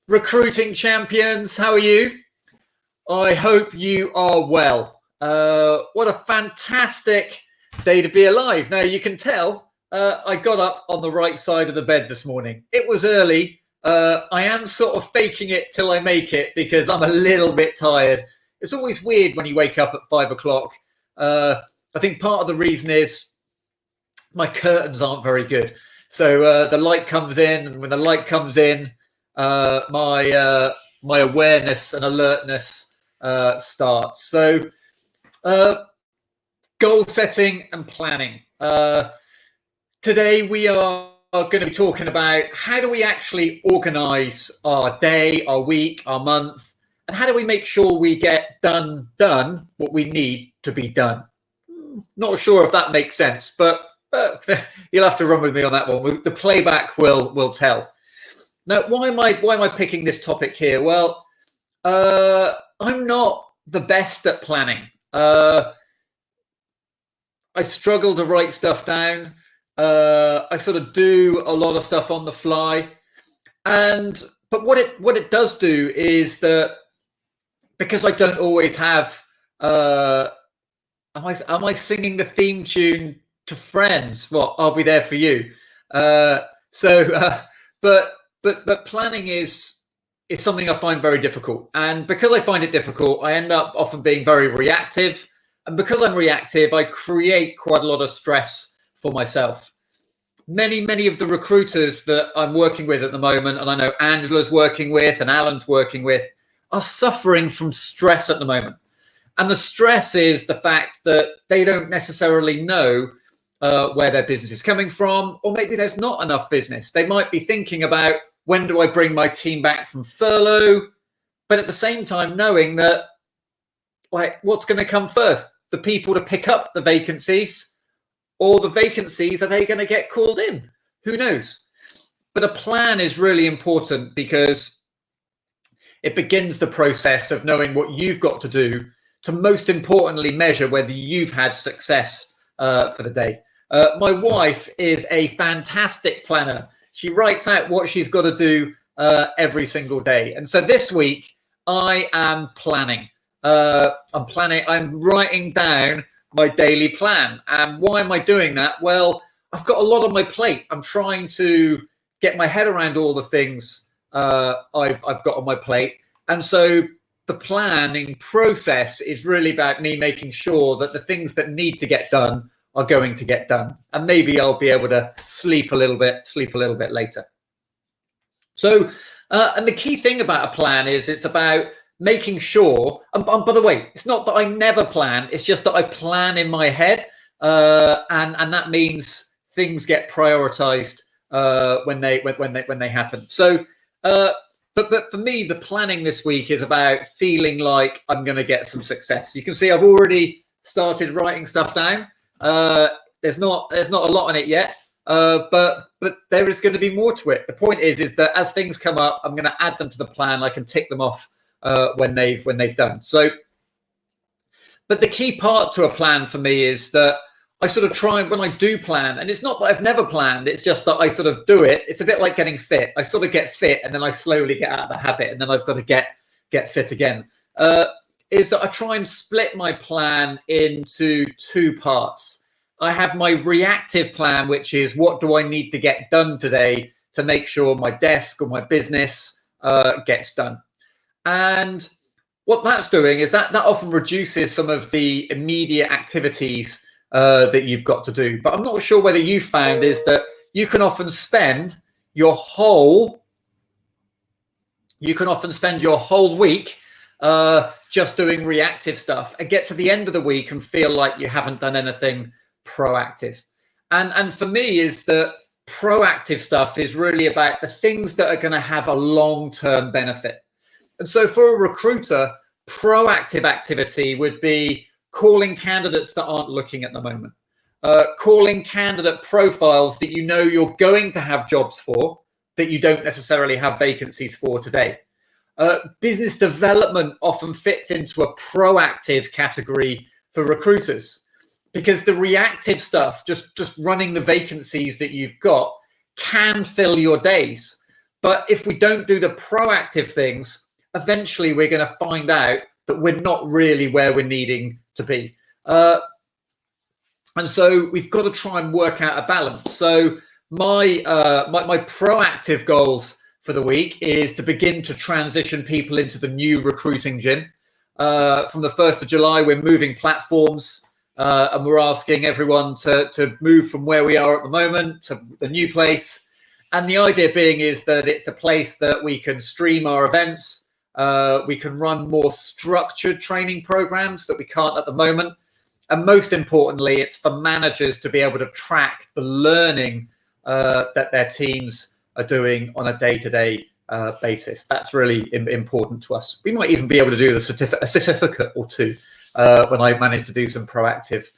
Recruiting champions, how are you? I hope you are well. What a fantastic day to be alive. Now, you can tell I got up on the right side of the bed this morning. It was early. I am sort of faking it till I make it because I'm a little bit tired. It's always weird when you wake up at 5 o'clock. I think part of the reason is my curtains aren't very good. So the light comes in, and when the light comes in, my awareness and alertness starts. So goal setting and planning. Today we are going to be talking about how do we actually organize our day, our week, our month, and how do we make sure we get done what we need to be done. Not sure if that makes sense, but you'll have to run with me on that one. The playback will tell. Now, why am I picking this topic here? Well, I'm not the best at planning. I struggle to write stuff down. I sort of do a lot of stuff on the fly, but what it does do is that because I don't always have. Am I singing the theme tune to Friends? Well, I'll be there for you. But planning is something I find very difficult. And because I find it difficult, I end up often being very reactive. And because I'm reactive, I create quite a lot of stress for myself. Many of the recruiters that I'm working with at the moment, and I know Angela's working with and Alan's working with, are suffering from stress at the moment. And the stress is the fact that they don't necessarily know where their business is coming from, or maybe there's not enough business. They might be thinking about, when do I bring my team back from furlough? But at the same time, knowing that, like, what's going to come first? The people to pick up the vacancies, or the vacancies, are they going to get called in? Who knows? But a plan is really important because it begins the process of knowing what you've got to do to most importantly measure whether you've had success for the day. My wife is a fantastic planner. She writes out what she's got to do every single day. And so this week I am planning. I'm writing down my daily plan. And why am I doing that? Well, I've got a lot on my plate. I'm trying to get my head around all the things I've got on my plate. And so the planning process is really about me making sure that the things that need to get done are going to get done. And maybe I'll be able to sleep a little bit later. So, and the key thing about a plan is it's about making sure, and by the way, it's not that I never plan, it's just that I plan in my head. And that means things get prioritized when they happen. So, But for me, the planning this week is about feeling like I'm going to get some success. You can see I've already started writing stuff down. There's not a lot on it yet, but there is going to be more to it. The point is that as things come up, I'm going to add them to the plan. I can tick them off when they've done. So, but the key part to a plan for me is that I sort of try, when I do plan, and it's not that I've never planned, it's just that I sort of do it. It's a bit like getting fit. I sort of get fit and then I slowly get out of the habit and then I've got to get fit again. Is that I try and split my plan into two parts. I have my reactive plan, which is what do I need to get done today to make sure my desk or my business gets done. And what that's doing is that often reduces some of the immediate activities that you've got to do. But I'm not sure whether you found is that you can often spend your whole week just doing reactive stuff and get to the end of the week and feel like you haven't done anything proactive. And for me is that proactive stuff is really about the things that are going to have a long-term benefit. And so for a recruiter, proactive activity would be calling candidates that aren't looking at the moment, calling candidate profiles that you know you're going to have jobs for that you don't necessarily have vacancies for today. Business development often fits into a proactive category for recruiters because the reactive stuff, just running the vacancies that you've got, can fill your days. But if we don't do the proactive things, eventually we're going to find out that we're not really where we're needing to be. And so we've got to try and work out a balance. So my proactive goals for the week is to begin to transition people into the new recruiting gym. From the 1st of July, we're moving platforms, and we're asking everyone to move from where we are at the moment to the new place. And the idea being is that it's a place that we can stream our events. We can run more structured training programs that we can't at the moment. And most importantly, it's for managers to be able to track the learning that their teams are doing on a day-to-day basis. That's really important to us. We might even be able to do a certificate or two when I manage to do some proactive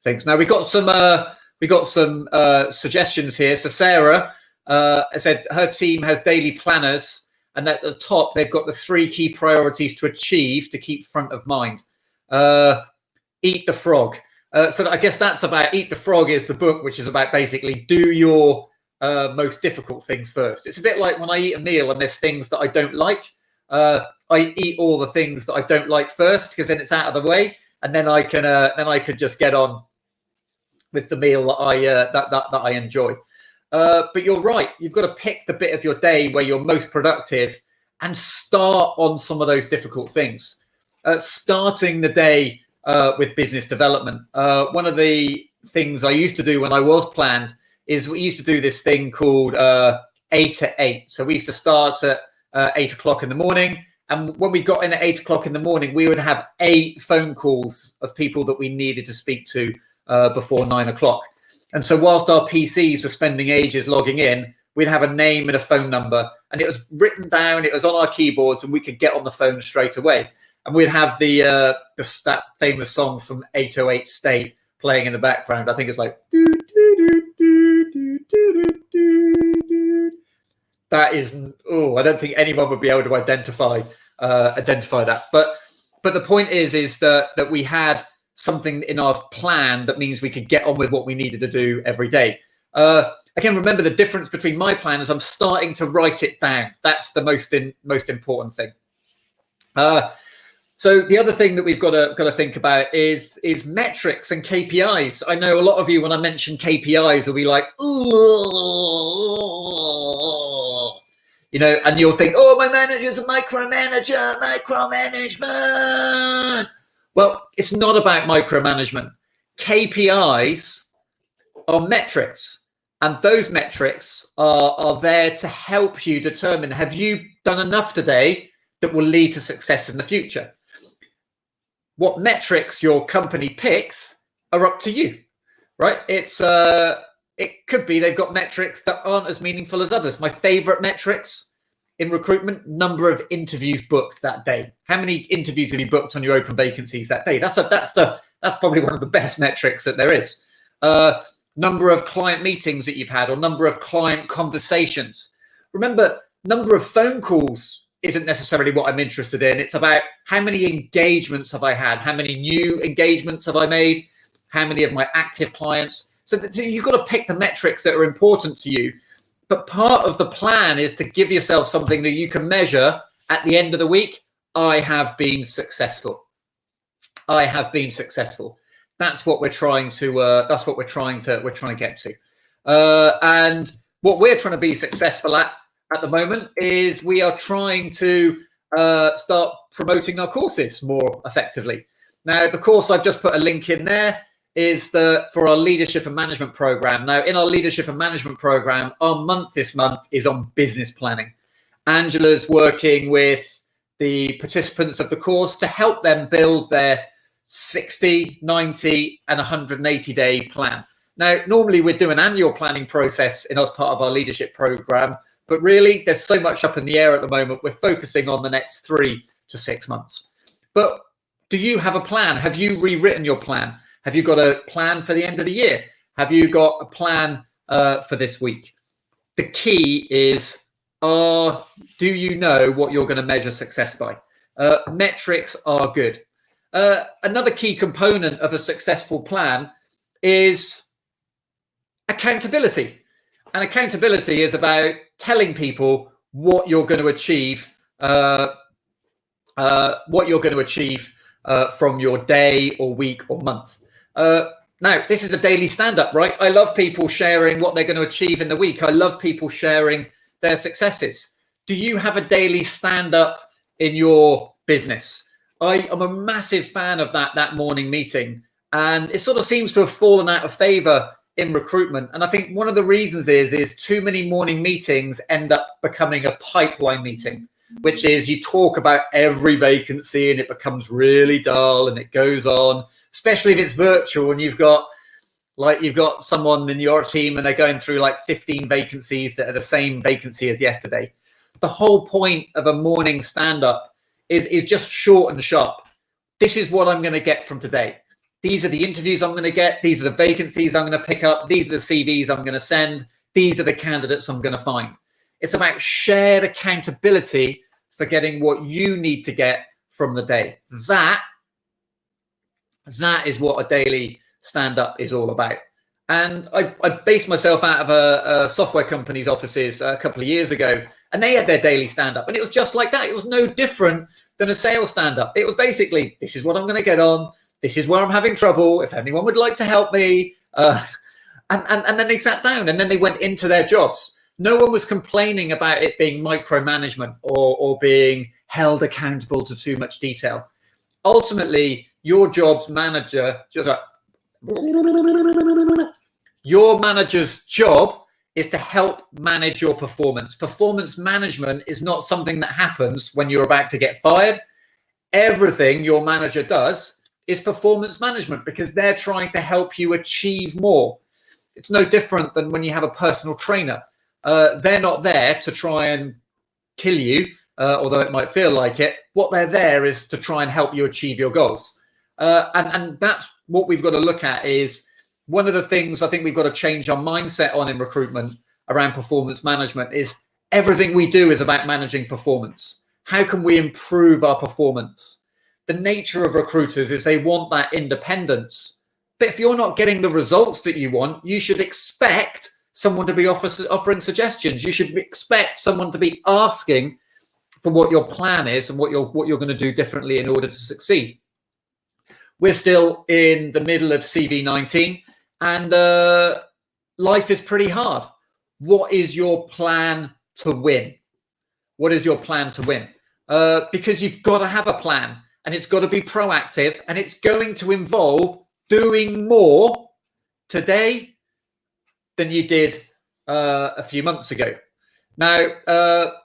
things. Now, we got some suggestions here. So Sarah said her team has daily planners, and at the top they've got the 3 key priorities to achieve to keep front of mind. Eat the frog. So I guess that's about Eat the Frog is the book, which is about basically do your most difficult things first. It's a bit like when I eat a meal and there's things that I don't like. I eat all the things that I don't like first, because then it's out of the way, and then I can just get on with the meal that I enjoy. But you're right. You've got to pick the bit of your day where you're most productive and start on some of those difficult things. Starting the day with business development. One of the things I used to do when I was planned is we used to do this thing called 8 to 8. So we used to start at 8 o'clock in the morning. And when we got in at 8 o'clock in the morning, we would have 8 phone calls of people that we needed to speak to before 9 o'clock. And so whilst our PCs were spending ages logging in, we'd have a name and a phone number, and it was written down, it was on our keyboards, and we could get on the phone straight away. And we'd have that famous song from 808 State playing in the background. I think it's like, that is, I don't think anyone would be able to identify that. But the point is that we had something in our plan that means we could get on with what we needed to do every day. Again, remember the difference between my plan is I'm starting to write it down. That's the most important thing. So the other thing that we've got to think about is metrics and KPIs. I know a lot of you, when I mention KPIs, will be like, and you'll think, my manager's a micromanagement. Well, it's not about micromanagement. KPIs are metrics, and those metrics are there to help you determine, have you done enough today that will lead to success in the future? What metrics your company picks are up to you, right? It could be they've got metrics that aren't as meaningful as others. My favorite metrics in recruitment: number of interviews booked that day. How many interviews have you booked on your open vacancies that day? That's probably one of the best metrics that there is. Number of client meetings that you've had, or number of client conversations. Remember, number of phone calls isn't necessarily what I'm interested in. It's about how many engagements have I had? How many new engagements have I made? How many of my active clients? So you've got to pick the metrics that are important to you. But part of the plan is to give yourself something that you can measure at the end of the week. I have been successful. I have been successful. That's what we're trying to. We're trying to get to. And what we're trying to be successful at the moment is we are trying to start promoting our courses more effectively. Now, the course I've just put a link in there is for our leadership and management program. Now, in our leadership and management program, our month this month is on business planning. Angela's working with the participants of the course to help them build their 60, 90 and 180 day plan. Now, normally we do an annual planning process as part of our leadership program, but really there's so much up in the air at the moment. We're focusing on the next 3 to 6 months. But do you have a plan? Have you rewritten your plan? Have you got a plan for the end of the year? Have you got a plan for this week? The key is, do you know what you're going to measure success by? Metrics are good. Another key component of a successful plan is accountability. And accountability is about telling people what you're going to achieve, from your day or week or month. Now, this is a daily stand-up, right? I love people sharing what they're going to achieve in the week. I love people sharing their successes. Do you have a daily stand-up in your business? I am a massive fan of that morning meeting, and it sort of seems to have fallen out of favor in recruitment. And I think one of the reasons is too many morning meetings end up becoming a pipeline meeting, which is you talk about every vacancy and it becomes really dull and it goes on, especially if it's virtual and you've got someone in your team and they're going through like 15 vacancies that are the same vacancy as yesterday. The whole point of a morning stand-up is just short and sharp. This is what I'm going to get from today. These are the interviews I'm going to get. These are the vacancies I'm going to pick up. These are the CVs I'm going to send. These are the candidates I'm going to find. It's about shared accountability for getting what you need to get from the day. That is what a daily stand-up is all about. And I based myself out of a software company's offices a couple of years ago, and they had their daily stand-up, and it was just like that. It was no different than a sales stand-up. It was basically, this is what I'm going to get on. This is where I'm having trouble. If anyone would like to help me. And then they sat down and then they went into their jobs. No one was complaining about it being micromanagement or being held accountable to too much detail. Ultimately, your manager's job is to help manage your performance. Performance management is not something that happens when you're about to get fired. Everything your manager does is performance management because they're trying to help you achieve more. It's no different than when you have a personal trainer. They're not there to try and kill you, although it might feel like it. What they're there is to try and help you achieve your goals. And that's what we've got to look at is one of the things I think we've got to change our mindset on in recruitment around performance management is everything we do is about managing performance. How can we improve our performance? The nature of recruiters is they want that independence. But if you're not getting the results that you want, you should expect someone to be offering suggestions. You should expect someone to be asking for what your plan is and what you're going to do differently in order to succeed. We're still in the middle of CV19 and life is pretty hard. What is your plan to win? What is your plan to win? Because you've got to have a plan and it's got to be proactive and it's going to involve doing more today than you did a few months ago. Now,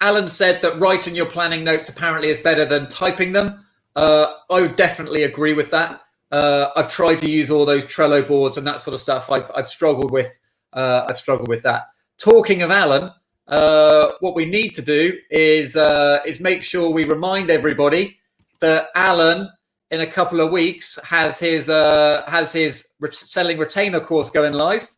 Alan said that writing your planning notes apparently is better than typing them. I would definitely agree with that. I've tried to use all those Trello boards and that sort of stuff. I've struggled with that. Talking of Alan, what we need to do is make sure we remind everybody that Alan in a couple of weeks has his selling retainer course going live.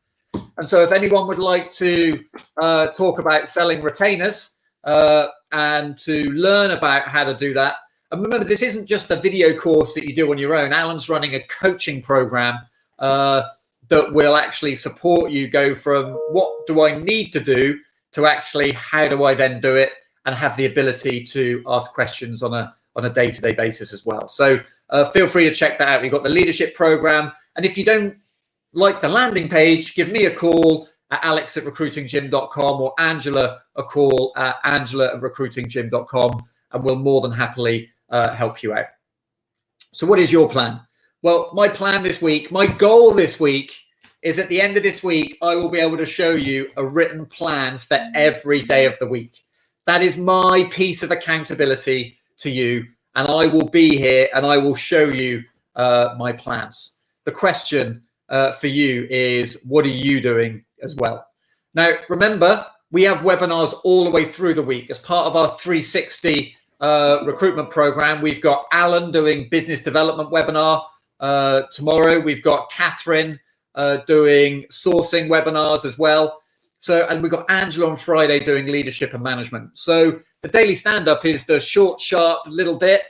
And so if anyone would like to talk about selling retainers and to learn about how to do that, and remember, this isn't just a video course that you do on your own. Alan's running a coaching program that will actually support you go from what do I need to do to actually how do I then do it and have the ability to ask questions on a day-to-day basis as well. So feel free to check that out. We've got the leadership program. And if you don't like the landing page, give me a call at alex@recruitinggym.com or Angela a call at angela@recruitinggym.com, and we'll more than happily help you out. So what is your plan? Well, my plan this week, my goal this week is at the end of this week, I will be able to show you a written plan for every day of the week. That is my piece of accountability to you. And I will be here and I will show you my plans. The question for you is, what are you doing as well? Now, remember, we have webinars all the way through the week. As part of our 360 recruitment program, we've got Alan doing business development webinar tomorrow. We've got Catherine doing sourcing webinars as well. So, and we've got Angela on Friday doing leadership and management. So the daily stand-up is the short, sharp little bit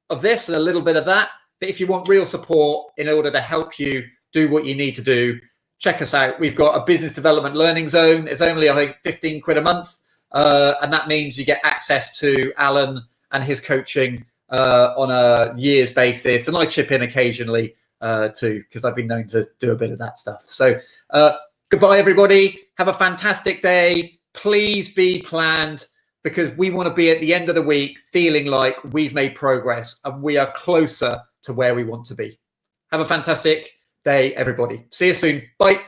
of this and a little bit of that. But if you want real support in order to help you do what you need to do, check us out. We've got a business development learning zone. It's only, I think, 15 quid a month. And that means you get access to Alan and his coaching on a year's basis. And I chip in occasionally too, because I've been known to do a bit of that stuff. So goodbye, everybody. Have a fantastic day. Please be planned, because we want to be at the end of the week feeling like we've made progress and we are closer to where we want to be. Have a fantastic day, everybody. See you soon. Bye.